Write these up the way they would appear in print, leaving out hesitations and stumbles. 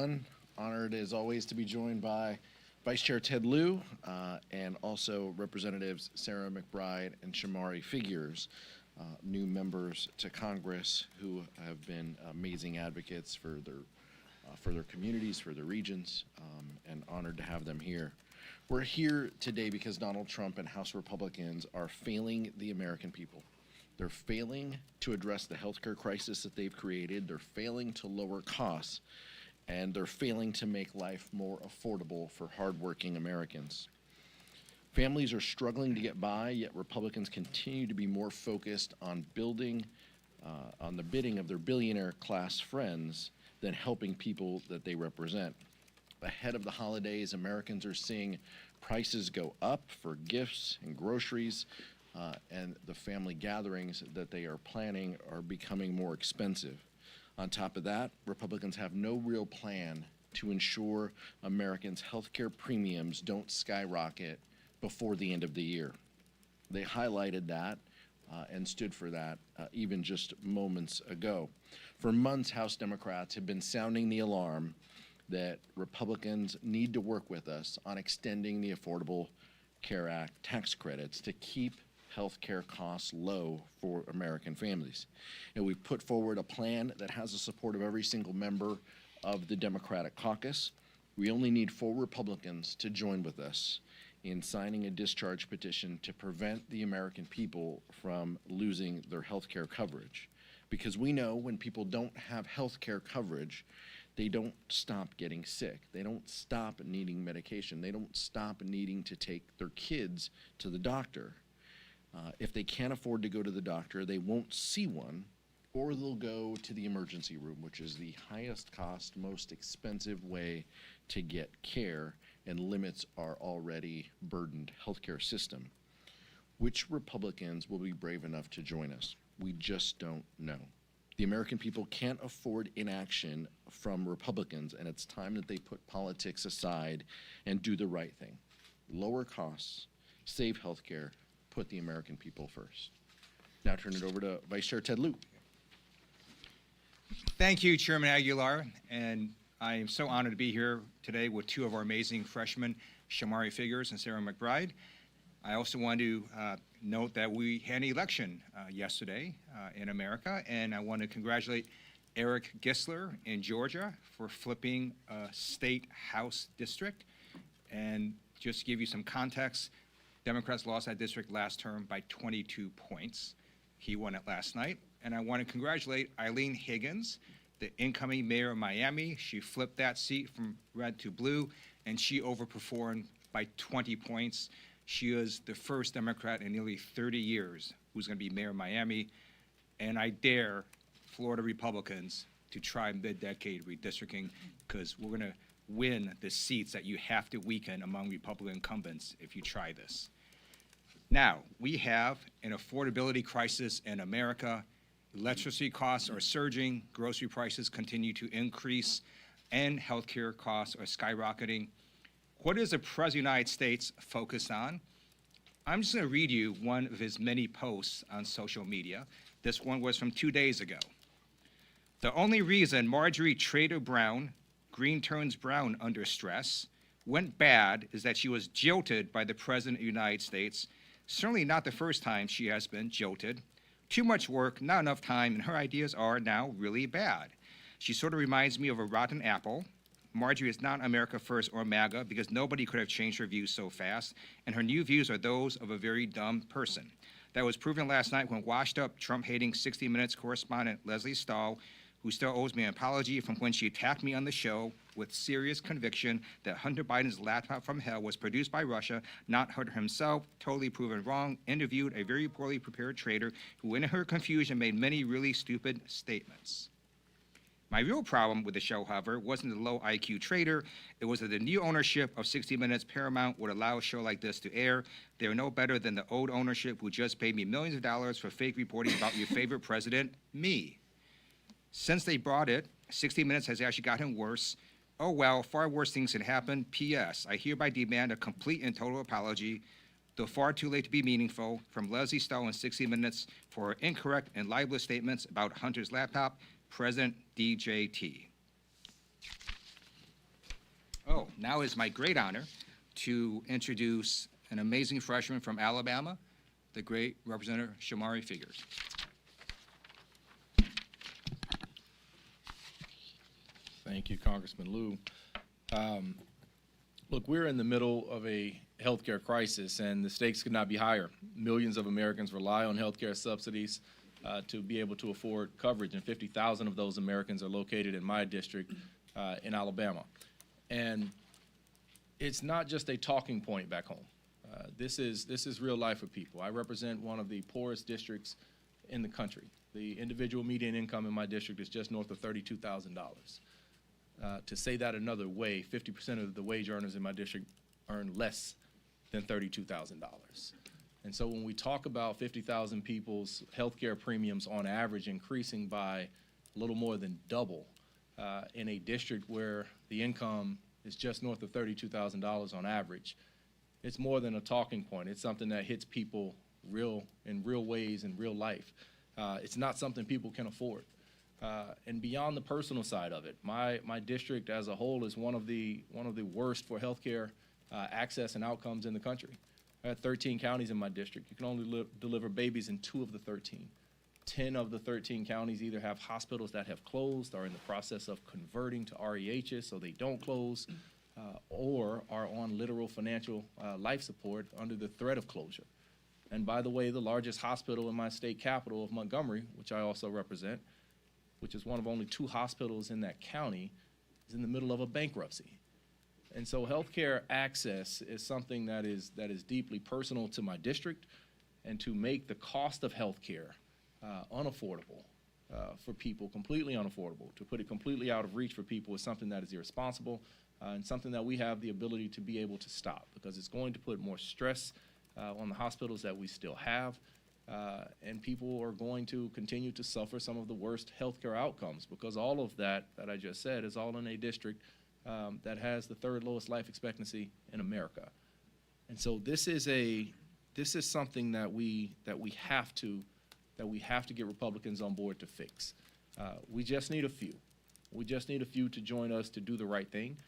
everyone. Honored as always to be joined by Vice Chair Ted Lieu and also Representatives Sarah McBride and Shomari Figures, new members to Congress who have been amazing advocates for their communities, for their regions, and honored to have them here. We're here today because Donald Trump and House Republicans are failing the American people. They're failing to address the healthcare crisis that they've created. They're failing to lower costs, and they're failing to make life more affordable for hardworking Americans. Families are struggling to get by, yet Republicans continue to be more focused on building on the bidding of their billionaire class friends than helping people that they represent. Ahead of the holidays, Americans are seeing prices go up for gifts and groceries, and the family gatherings that they are planning are becoming more expensive. On top of that, Republicans have no real plan to ensure Americans' health care premiums don't skyrocket before the end of the year. They highlighted that and stood for that even just moments ago. For months, House Democrats have been sounding the alarm that Republicans need to work with us on extending the Affordable Care Act tax credits to keep health care costs low for American families. And we've put forward a plan that has the support of every single member of the Democratic Caucus. We only need 4 Republicans to join with us in signing a discharge petition to prevent the American people from losing their health care coverage. Because we know when people don't have health care coverage, they don't stop getting sick. They don't stop needing medication. They don't stop needing to take their kids to the doctor. If they can't afford to go to the doctor, they won't see one, or they'll go to the emergency room, which is the highest cost, most expensive way to get care and limits our already burdened healthcare system. Which Republicans will be brave enough to join us? We just don't know. The American people can't afford inaction from Republicans, and it's time that they put politics aside and do the right thing. Lower costs, save healthcare, put the American people first. Now turn it over to Vice Chair Ted Lieu. Thank you, Chairman Aguilar, and I am so honored to be here today with 2 of our amazing freshmen, Shomari Figures and Sarah McBride. I also want to note that we had an election yesterday in America, and I want to congratulate Eric Gisler in Georgia for flipping a state House district. And just to give you some context, Democrats lost that district last term by 22 points. He won it last night. And I want to congratulate Eileen Higgins, the incoming mayor of Miami. She flipped that seat from red to blue, and she overperformed by 20 points. She is the first Democrat in nearly 30 years who's going to be mayor of Miami. And I dare Florida Republicans to try mid-decade redistricting, because we're going to win the seats that you have to weaken among Republican incumbents if you try this. Now, we have an affordability crisis in America. Electricity costs are surging, grocery prices continue to increase, and healthcare costs are skyrocketing. What is the President of the United States focused on? I'm just going to read you one of his many posts on social media. This one was from 2 days ago. The only reason Marjorie Trader Brown, green turns brown under stress, went bad is that she was jilted by the President of the United States. Certainly not the first time she has been jilted. Too much work, not enough time, and her ideas are now really bad. She sort of reminds me of a rotten apple. Marjorie is not America First or MAGA because nobody could have changed her views so fast, and her new views are those of a very dumb person. That was proven last night when washed-up, Trump-hating 60 Minutes correspondent Leslie Stahl, who still owes me an apology from when she attacked me on the show with serious conviction that Hunter Biden's laptop from hell was produced by Russia, not Hunter himself, totally proven wrong, interviewed a very poorly prepared traitor who in her confusion made many really stupid statements. My real problem with the show, however, wasn't the low IQ traitor. It was that the new ownership of 60 Minutes Paramount would allow a show like this to air. They are no better than the old ownership who just paid me millions of dollars for fake reporting about your favorite president, me. Since they bought it, 60 Minutes has actually gotten worse. Oh well, far worse things can happen. P.S. I hereby demand a complete and total apology, though far too late to be meaningful, from Leslie Stahl in 60 Minutes for her incorrect and libelous statements about Hunter's laptop, President DJT. Now it's my great honor to introduce an amazing freshman from Alabama, the great Representative Shomari Figures. Thank you, Congressman Lieu. Look, we're in the middle of a healthcare crisis, and the stakes could not be higher. Millions of Americans rely on healthcare subsidies to be able to afford coverage, and 50,000 of those Americans are located in my district in Alabama. And it's not just a talking point back home. This is real life for people. I represent one of the poorest districts in the country. The individual median income in my district is just north of $32,000. To say that another way, 50% of the wage earners in my district earn less than $32,000. And so when we talk about 50,000 people's healthcare premiums on average increasing by a little more than double in a district where the income is just north of $32,000 on average, it's more than a talking point. It's something that hits people in real ways in real life. It's not something people can afford. And beyond the personal side of it, my district as a whole is one of the worst for healthcare access and outcomes in the country. I have 13 counties in my district. You can only deliver babies in 2 of the 13. 10 of the 13 counties either have hospitals that have closed, are in the process of converting to REHs so they don't close, or are on literal financial life support under the threat of closure. And by the way, the largest hospital in my state capital of Montgomery, which I also represent, which is one of only 2 hospitals in that county, is in the middle of a bankruptcy. And so healthcare access is something that is deeply personal to my district, and to make the cost of healthcare unaffordable for people, completely unaffordable, to put it completely out of reach for people is something that is irresponsible and something that we have the ability to be able to stop, because it's going to put more stress on the hospitals that we still have. And people are going to continue to suffer some of the worst healthcare outcomes, because all of that I just said is all in a district that has the 3rd lowest life expectancy in America. And so this is something that we have to get Republicans on board to fix. We just need a few. We just need a few to join us to do the right thing.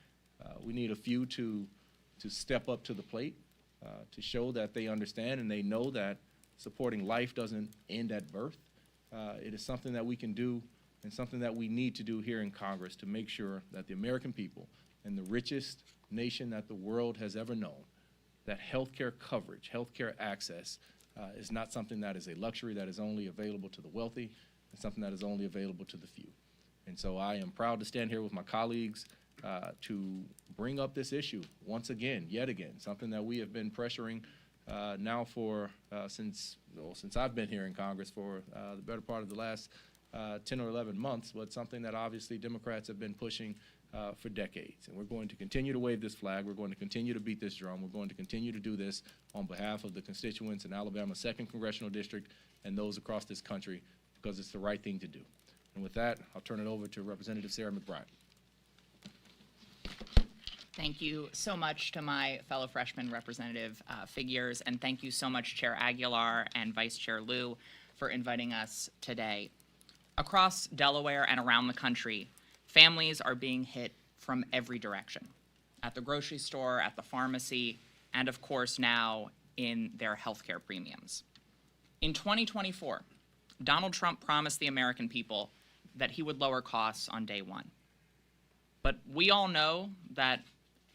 We need a few to step up to the plate, to show that they understand and they know that supporting life doesn't end at birth. It is something that we can do and something that we need to do here in Congress to make sure that the American people, in the richest nation that the world has ever known, that healthcare coverage, healthcare access is not something that is a luxury that is only available to the wealthy, and something that is only available to the few. And so I am proud to stand here with my colleagues to bring up this issue once again, yet again, something that we have been pressuring now for since I've been here in Congress for the better part of the last 10 or 11 months, but something that obviously Democrats have been pushing for decades. And we're going to continue to wave this flag. We're going to continue to beat this drum. We're going to continue to do this on behalf of the constituents in Alabama's 2nd Congressional District and those across this country, because it's the right thing to do. And with that, I'll turn it over to Representative Sarah McBride. Thank you so much to my fellow freshman Representative Figures, and thank you so much, Chair Aguilar and Vice Chair Lieu, for inviting us today. Across Delaware and around the country, families are being hit from every direction, at the grocery store, at the pharmacy, and of course now in their healthcare premiums. In 2024, Donald Trump promised the American people that he would lower costs on day one. But we all know that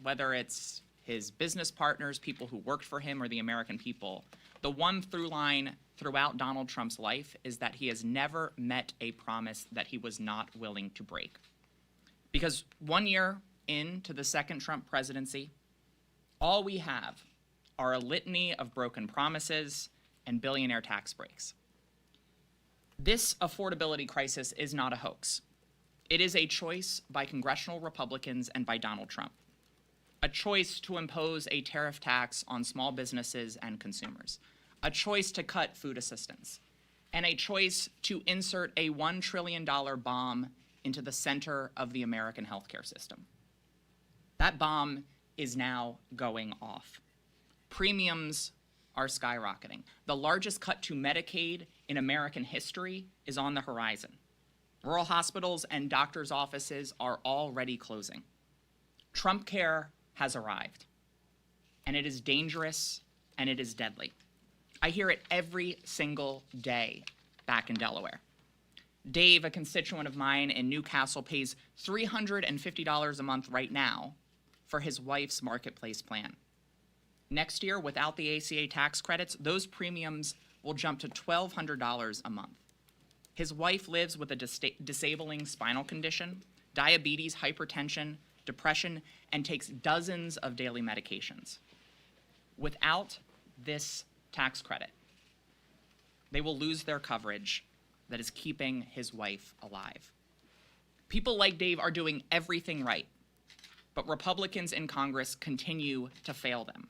whether it's his business partners, people who worked for him, or the American people, the one through line throughout Donald Trump's life is that he has never met a promise that he was not willing to break. Because 1 year into the 2nd Trump presidency, all we have are a litany of broken promises and billionaire tax breaks. This affordability crisis is not a hoax. It is a choice by congressional Republicans and by Donald Trump. A choice to impose a tariff tax on small businesses and consumers. A choice to cut food assistance. And a choice to insert a $1 trillion bomb into the center of the American healthcare system. That bomb is now going off. Premiums are skyrocketing. The largest cut to Medicaid in American history is on the horizon. Rural hospitals and doctors' offices are already closing. Trump Care has arrived. And it is dangerous and it is deadly. I hear it every single day back in Delaware. Dave, a constituent of mine in Newcastle, pays $350 a month right now for his wife's marketplace plan. Next year, without the ACA tax credits, those premiums will jump to $1,200 a month. His wife lives with a disabling spinal condition, diabetes, hypertension, depression, and takes dozens of daily medications. Without this tax credit, they will lose their coverage that is keeping his wife alive. People like Dave are doing everything right, but Republicans in Congress continue to fail them.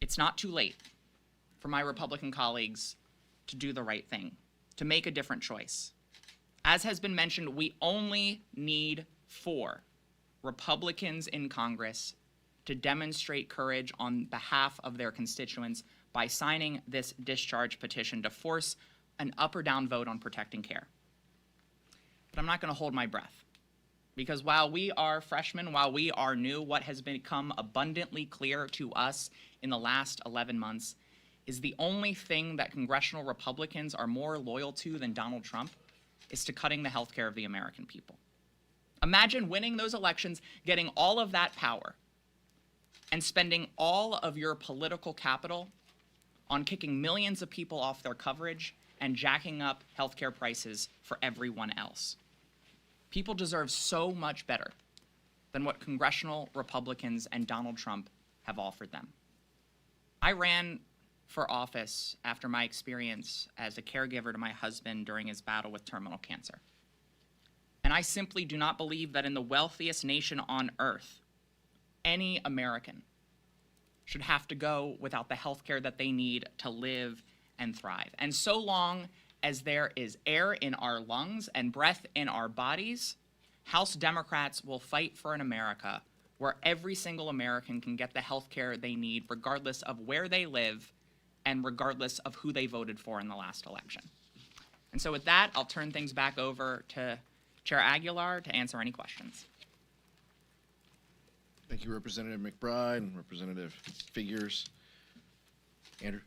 It's not too late for my Republican colleagues to do the right thing, to make a different choice. As has been mentioned, we only need 4 Republicans in Congress to demonstrate courage on behalf of their constituents by signing this discharge petition to force an up or down vote on protecting care. But I'm not going to hold my breath, because while we are freshmen, while we are new, what has become abundantly clear to us in the last 11 months is the only thing that congressional Republicans are more loyal to than Donald Trump is to cutting the health care of the American people. Imagine winning those elections, getting all of that power, and spending all of your political capital on kicking millions of people off their coverage and jacking up healthcare prices for everyone else. People deserve so much better than what congressional Republicans and Donald Trump have offered them. I ran for office after my experience as a caregiver to my husband during his battle with terminal cancer. And I simply do not believe that in the wealthiest nation on earth, any American should have to go without the health care that they need to live and thrive. And so long as there is air in our lungs and breath in our bodies, House Democrats will fight for an America where every single American can get the health care they need regardless of where they live and regardless of who they voted for in the last election. And so with that, I'll turn things back over to Chair Aguilar to answer any questions. Thank you, Representative McBride and Representative Figures. Andrew?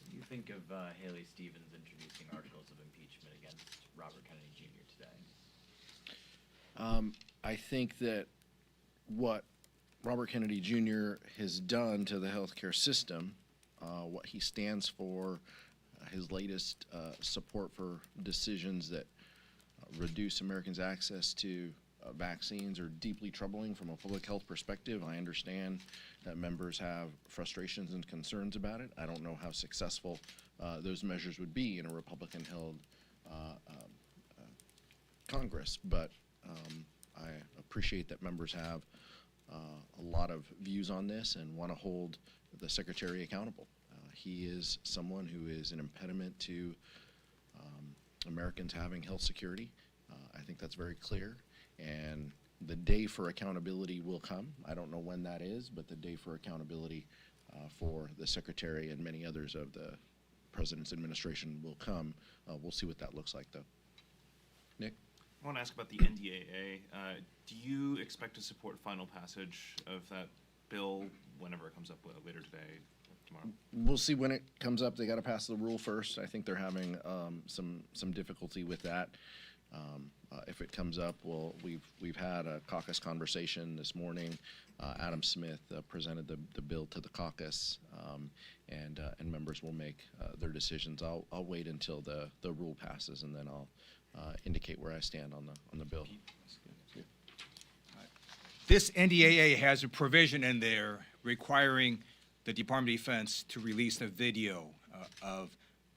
What do you think of Haley Stevens introducing articles of impeachment against Robert Kennedy Jr. today? I think that what Robert Kennedy Jr. has done to the healthcare system, what he stands for, his latest support for decisions that reduce Americans' access to vaccines are deeply troubling from a public health perspective. I understand that members have frustrations and concerns about it. I don't know how successful those measures would be in a Republican-held Congress, but I appreciate that members have a lot of views on this and want to hold the Secretary accountable. He is someone who is an impediment to Americans having health security. I think that's very clear. And the day for accountability will come. I don't know when that is, but the day for accountability for the Secretary and many others of the President's administration will come. We'll see what that looks like, though. Nick? I want to ask about the NDAA. Do you expect to support final passage of that bill whenever it comes up later today, tomorrow? We'll see when it comes up. They got to pass the rule first. I think they're having some difficulty with that. If it comes up, well, we've had a caucus conversation this morning. Adam Smith presented the bill to the caucus, and members will make their decisions. I'll wait until the rule passes, and then I'll indicate where I stand on the bill. This NDAA has a provision in there requiring the Department of Defense to release a video of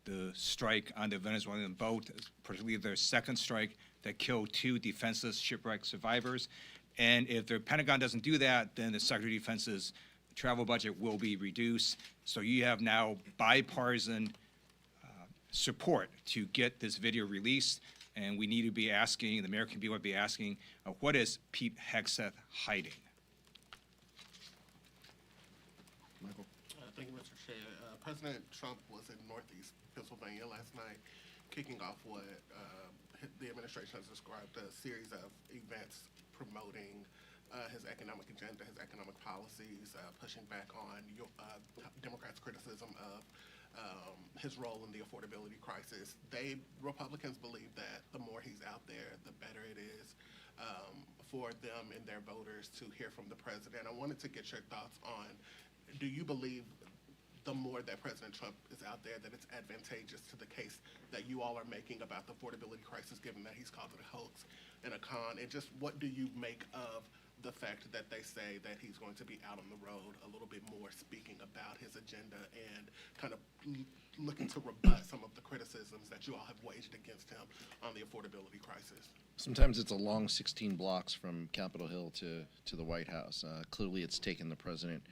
the strike on the Venezuelan boat, particularly their second strike that killed 2 defenseless shipwreck survivors. And if the Pentagon doesn't do that, then the Secretary of Defense's travel budget will be reduced. So you have now bipartisan support to get this video released. And we need to be asking, the American people will be asking, what is Pete Hegseth hiding? Michael? Thank you, Mr. Chair. President Trump was in Northeast Pennsylvania last night, kicking off what the administration has described a series of events promoting his economic agenda, his economic policies, pushing back on Democrats' criticism of his role in the affordability crisis. Republicans believe that the more he's out there, the better it is for them and their voters to hear from the president. I wanted to get your thoughts on, do you believe the more that President Trump is out there, that it's advantageous to the case that you all are making about the affordability crisis, given that he's called it a hoax and a con? And just what do you make of the fact that they say that he's going to be out on the road a little bit more, speaking about his agenda and kind of looking to rebut some of the criticisms that you all have waged against him on the affordability crisis? Sometimes it's a long 16 blocks from Capitol Hill to the White House. Clearly, it's taken the president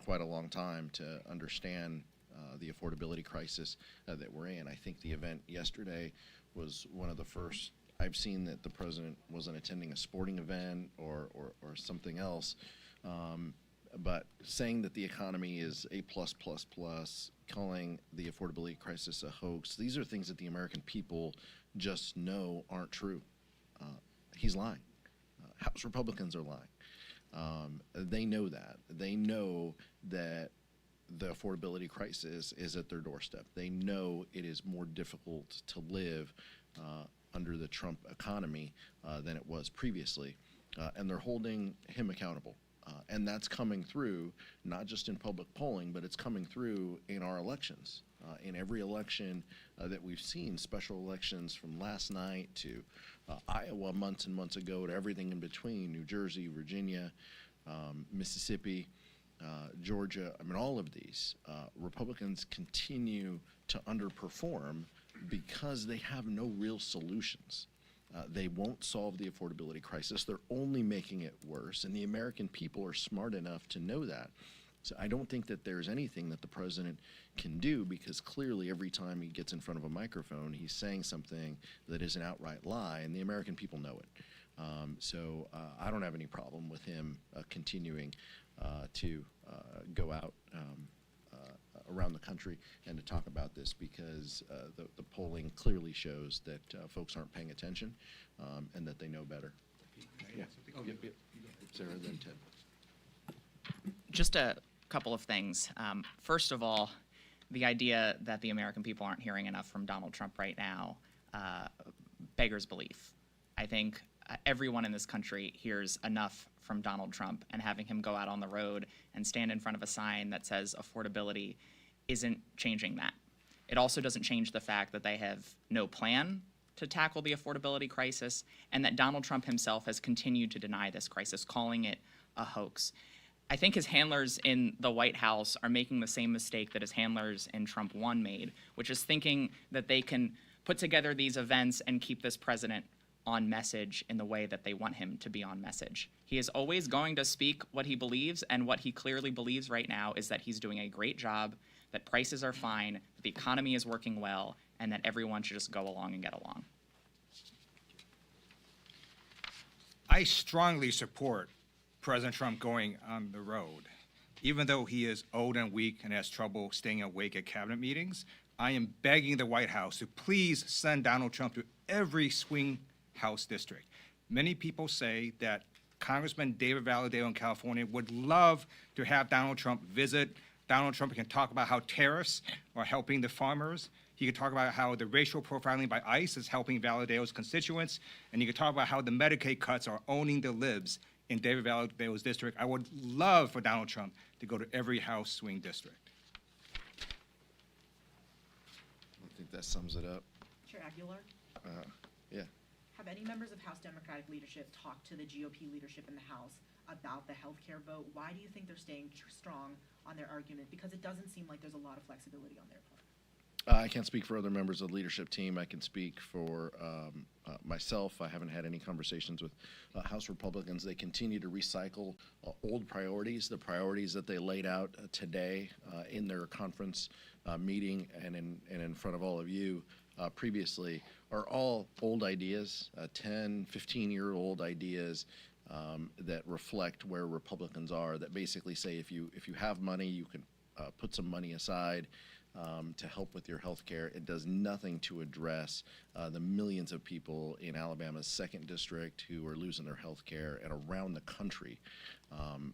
quite a long time to understand the affordability crisis that we're in. I think the event yesterday was one of the first I've seen that the president wasn't attending a sporting event or something else. But saying that the economy is A+++, calling the affordability crisis a hoax, these are things that the American people just know aren't true. He's lying. House Republicans are lying. They know that. They know that the affordability crisis is at their doorstep. They know it is more difficult to live under the Trump economy than it was previously. And they're holding him accountable. And that's coming through, not just in public polling, but it's coming through in our elections. In every election that we've seen, special elections from last night to Iowa months and months ago to everything in between, New Jersey, Virginia, Mississippi, Georgia, I mean, all of these, Republicans continue to underperform because they have no real solutions. They won't solve the affordability crisis. They're only making it worse, and the American people are smart enough to know that. So I don't think that there's anything that the president can do, because clearly every time he gets in front of a microphone, he's saying something that is an outright lie, and the American people know it. So I don't have any problem with him continuing to go out around the country and to talk about this, because the polling clearly shows that folks aren't paying attention and that they know better. Yeah. Yep. Sarah, then Ted. Just a couple of things. First of all, the idea that the American people aren't hearing enough from Donald Trump right now beggars belief. I think everyone in this country hears enough from Donald Trump, and having him go out on the road and stand in front of a sign that says affordability isn't changing that. It also doesn't change the fact that they have no plan to tackle the affordability crisis, and that Donald Trump himself has continued to deny this crisis, calling it a hoax. I think his handlers in the White House are making the same mistake that his handlers in Trump 1 made, which is thinking that they can put together these events and keep this president on message in the way that they want him to be on message. He is always going to speak what he believes, and what he clearly believes right now is that he's doing a great job, that prices are fine, that the economy is working well, and that everyone should just go along and get along. I strongly support President Trump going on the road. Even though he is old and weak and has trouble staying awake at cabinet meetings, I am begging the White House to please send Donald Trump to every swing House district. Many people say that Congressman David Valadao in California would love to have Donald Trump visit. Donald Trump can talk about how terrorists are helping the farmers. He could talk about how the racial profiling by ICE is helping Valadao's constituents. And he could talk about how the Medicaid cuts are owning the libs in David Valadao's district. I would love for Donald Trump to go to every House swing district. I think that sums it up. Chair Aguilar, Yeah. have any members of House Democratic leadership talked to the GOP leadership in the House about the healthcare vote? Why do you think they're staying strong on their argument? Because it doesn't seem like there's a lot of flexibility on their part. I can't speak for other members of the leadership team. I can speak for myself. I haven't had any conversations with House Republicans. They continue to recycle old priorities, the priorities that they laid out today in their conference meeting and in front of all of you previously, are all old ideas, 10, 15-year-old ideas that reflect where Republicans are, that basically say if you have money, you can put some money aside to help with your health care. It does nothing to address the millions of people in Alabama's 2nd District who are losing their health care and around the country.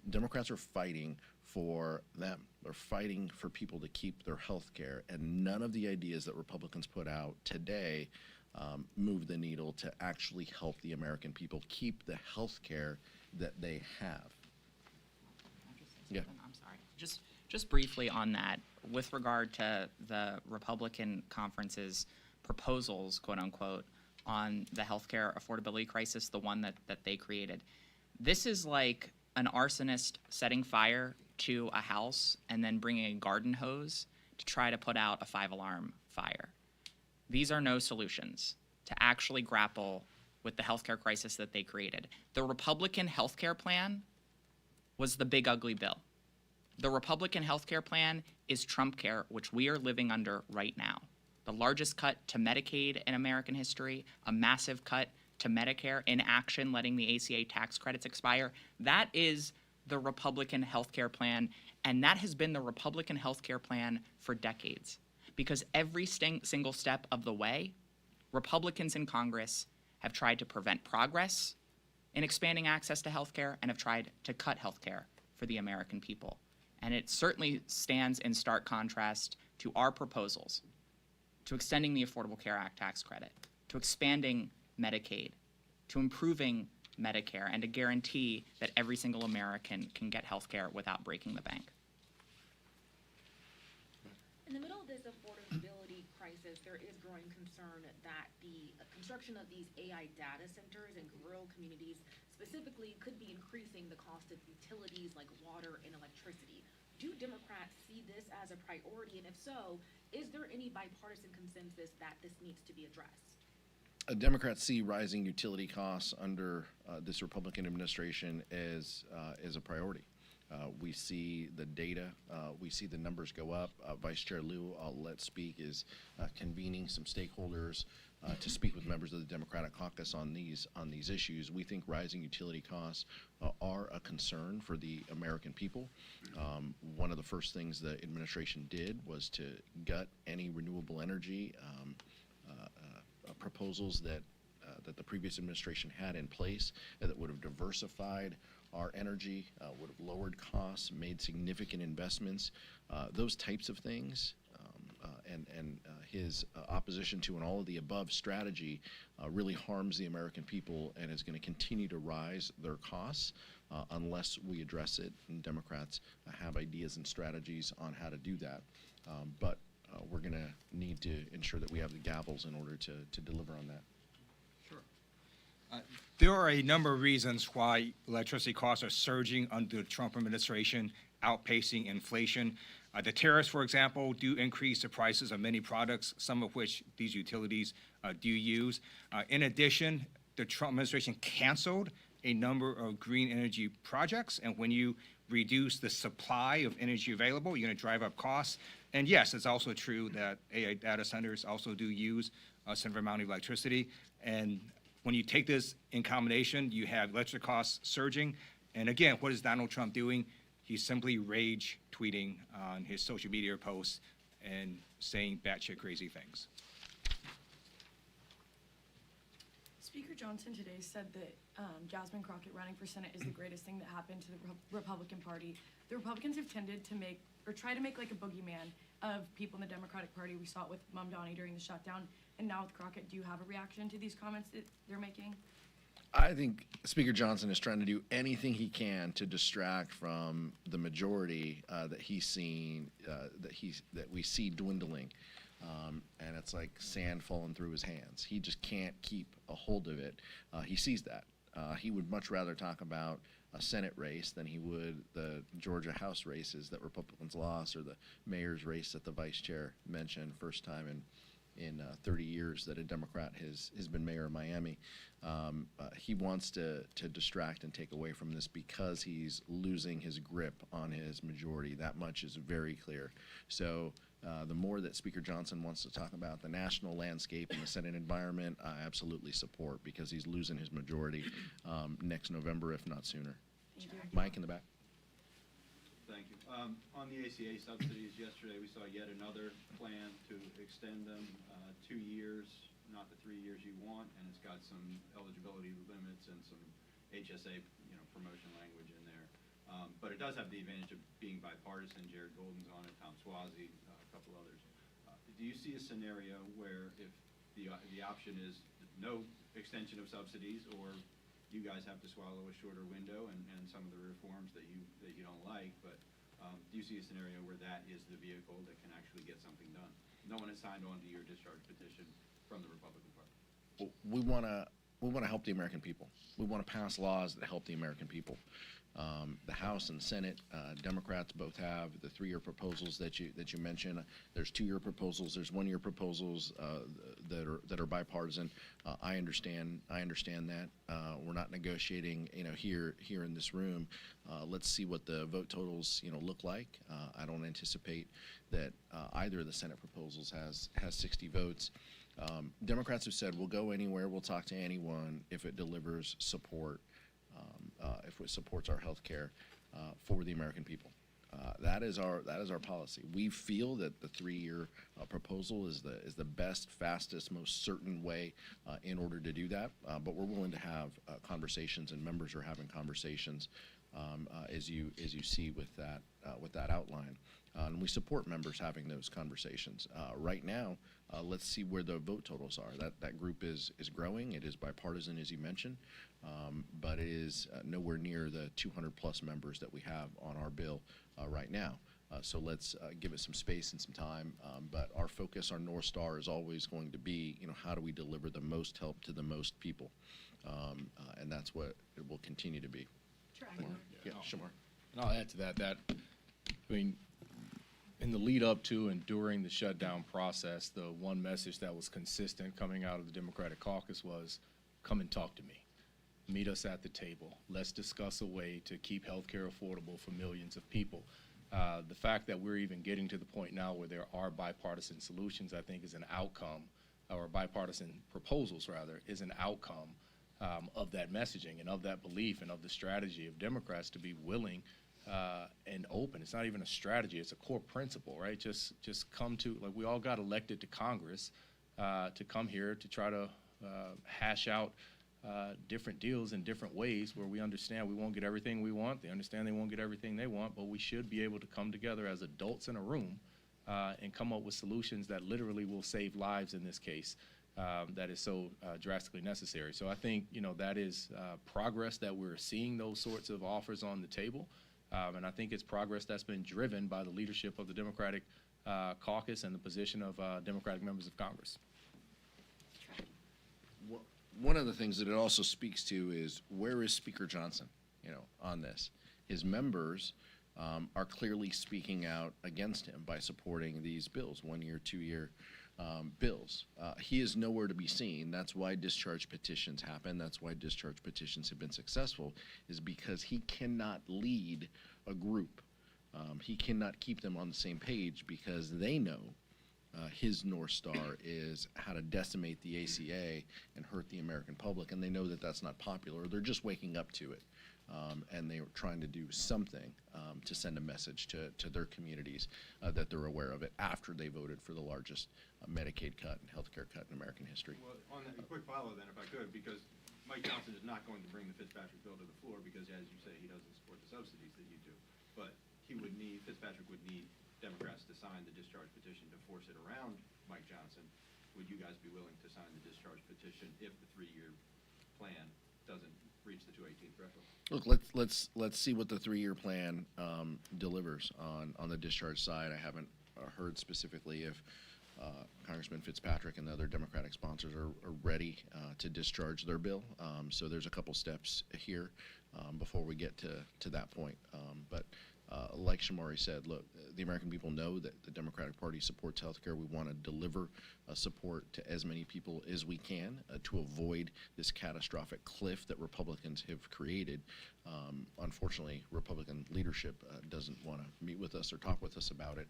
Democrats are fighting for them. They're fighting for people to keep their health care, and none of the ideas that Republicans put out today move the needle to actually help the American people keep the health care that they have. Yeah. I'm sorry. Just briefly on that, with regard to the Republican conference's proposals, quote unquote, on the healthcare affordability crisis, the one that they created, this is like an arsonist setting fire to a house and then bringing a garden hose to try to put out a 5-alarm fire. These are no solutions to actually grapple with the healthcare crisis that they created. The Republican healthcare plan was the big ugly bill. The Republican healthcare plan is Trump care, which we are living under right now. The largest cut to Medicaid in American history, a massive cut to Medicare, inaction, letting the ACA tax credits expire. That is the Republican healthcare plan, and that has been the Republican healthcare plan for decades. Because every single step of the way, Republicans in Congress have tried to prevent progress in expanding access to healthcare and have tried to cut healthcare for the American people. And it certainly stands in stark contrast to our proposals, to extending the Affordable Care Act tax credit, to expanding Medicaid, to improving Medicare, and to guarantee that every single American can get health care without breaking the bank. In the middle of this affordability crisis, there is growing concern that the construction of these AI data centers in rural communities specifically could be increasing the cost of utilities like water and electricity. Do Democrats see this as a priority? And if so, is there any bipartisan consensus that this needs to be addressed? Democrats see rising utility costs under this Republican administration as a priority. We see the data, we see the numbers go up. Vice Chair Lieu, I'll let speak, is convening some stakeholders to speak with members of the Democratic Caucus on these issues. We think rising utility costs are a concern for the American people. One of the first things the administration did was to gut any renewable energy proposals that the previous administration had in place that would have diversified our energy, would have lowered costs, made significant investments. Those types of things, and his opposition to an all of the above strategy really harms the American people and is going to continue to rise their costs unless we address it. And Democrats have ideas and strategies on how to do that. But we're going to need to ensure that we have the gavels in order to deliver on that. Sure. There are a number of reasons why electricity costs are surging under the Trump administration, outpacing inflation. The tariffs, for example, do increase the prices of many products, some of which these utilities do use. In addition, the Trump administration canceled a number of green energy projects, and when you reduce the supply of energy available, you're going to drive up costs. And yes, it's also true that AI data centers also do use a certain amount of electricity. And when you take this in combination, you have electric costs surging. And again, what is Donald Trump doing? He's simply rage tweeting on his social media posts and saying batshit crazy things. Speaker Johnson today said that Jasmine Crockett running for Senate is the greatest thing that happened to the Republican Party. The Republicans have tended to make, or try to make like a boogeyman of people in the Democratic Party. We saw it with Mamdani during the shutdown, and now with Crockett. Do you have a reaction to these comments that they're making? I think Speaker Johnson is trying to do anything he can to distract from the majority that he's seen, that we see dwindling. And it's like sand falling through his hands. He just can't keep a hold of it. He sees that. He would much rather talk about a Senate race than he would the Georgia House races that Republicans lost, or the mayor's race that the vice chair mentioned, first time in 30 years that a Democrat has been mayor of Miami. He wants to distract and take away from this because he's losing his grip on his majority. That much is very clear. So the more that Speaker Johnson wants to talk about the national landscape and the Senate environment, I absolutely support, because he's losing his majority next November, if not sooner. Thank you. Mike in the back. Thank you. On the ACA subsidies, yesterday we saw yet another plan to extend them 2 years, not the 3 years you want, and it's got some eligibility limits and some HSA, promotion language in there. But it does have the advantage of being bipartisan. Jared Golden's on it, Tom Swazi, a couple others. Do you see a scenario where if the option is no extension of subsidies, or you guys have to swallow a shorter window and some of the reforms that you don't like, but do you see a scenario where that is the vehicle that can actually get something done? No one has signed on to your discharge petition from the Republican Party. We want to help the American people. We want to pass laws that help the American people. The House and Senate, Democrats both have the 3-year proposals that you mentioned. There's 2-year proposals. There's 1-year proposals that are bipartisan. I understand that. We're not negotiating, here in this room. Let's see what the vote totals, look like. I don't anticipate that either of the Senate proposals has 60 votes. Democrats have said we'll go anywhere, we'll talk to anyone if it delivers support. If it supports our health care for the American people. That is our policy. We feel that the 3-year proposal is the best, fastest, most certain way in order to do that. But we're willing to have conversations, and members are having conversations as you see with that outline. And we support members having those conversations. Right now, let's see where the vote totals are. That group is growing. It is bipartisan, as you mentioned, but it is nowhere near the 200+ members that we have on our bill right now. So let's give it some space and some time. But our focus, our North Star, is always going to be, how do we deliver the most help to the most people? And that's what it will continue to be. Sure, Yeah, Shomari. And I'll add to that, in the lead up to and during the shutdown process, the one message that was consistent coming out of the Democratic Caucus was, come and talk to me. Meet us at the table. Let's discuss a way to keep health care affordable for millions of people. The fact that we're even getting to the point now where there are bipartisan solutions, I think, is an outcome, or bipartisan proposals, rather, is an outcome of that messaging and of that belief and of the strategy of Democrats to be willing and open. It's not even a strategy, it's a core principle, right? Just come to, we all got elected to Congress to come here to try to hash out different deals in different ways where we understand we won't get everything we want, they understand they won't get everything they want, but we should be able to come together as adults in a room and come up with solutions that literally will save lives in this case. That is so drastically necessary. So I think, that is progress that we're seeing those sorts of offers on the table. And I think it's progress that's been driven by the leadership of the Democratic Caucus and the position of Democratic members of Congress. One of the things that it also speaks to is, where is Speaker Johnson, on this? His members are clearly speaking out against him by supporting these bills, 1-year, 2-year bills. He is nowhere to be seen. That's why discharge petitions happen. That's why discharge petitions have been successful, is because he cannot lead a group. He cannot keep them on the same page because they know his North Star is how to decimate the ACA and hurt the American public, and they know that that's not popular. They're just waking up to it. And they were trying to do something to send a message to their communities that they're aware of it after they voted for the largest Medicaid cut and health care cut in American history. Well, on that, a quick follow then, if I could, because Mike Johnson is not going to bring the Fitzpatrick bill to the floor because, as you say, he doesn't support the subsidies that you do. But Fitzpatrick would need Democrats to sign the discharge petition to force it around Mike Johnson. Would you guys be willing to sign the discharge petition if the 3-year plan doesn't reach the 218 threshold? Look, let's see what the 3-year plan delivers on the discharge side. I haven't heard specifically if Congressman Fitzpatrick and the other Democratic sponsors are ready to discharge their bill. So there's a couple steps here before we get to that point. But like Shomari said, look, the American people know that the Democratic Party supports health care. We want to deliver support to as many people as we can to avoid this catastrophic cliff that Republicans have created. Unfortunately, Republican leadership doesn't want to meet with us or talk with us about it.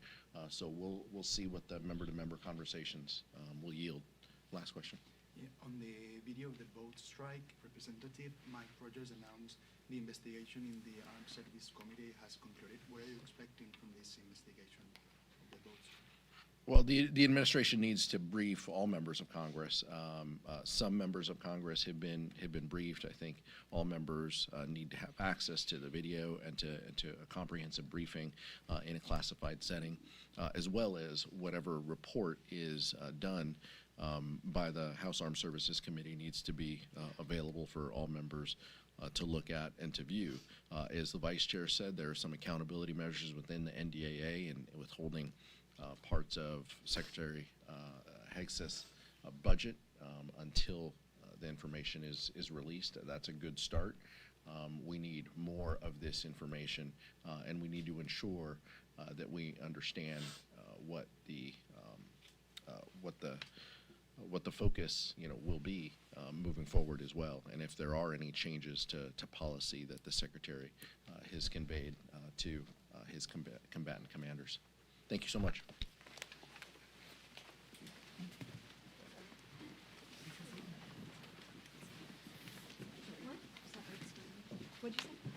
So we'll see what the member-to-member conversations will yield. Last question. Yeah, on the video of the boat strike, Representative Mike Rogers announced the investigation in the Armed Service Committee has concluded. What are you expecting from this investigation of the boat strike? Well, the administration needs to brief all members of Congress. Some members of Congress have been briefed. I think all members need to have access to the video and to a comprehensive briefing in a classified setting, as well as whatever report is done by the House Armed Services Committee needs to be available for all members to look at and to view. As the Vice Chair said, there are some accountability measures within the NDAA and withholding parts of Secretary Hegseth's budget until the information is released. That's a good start. We need more of this information, and we need to ensure that we understand what the focus will be moving forward as well, and if there are any changes to policy that the Secretary has conveyed to his combatant commanders. Thank you so much. What'd you say?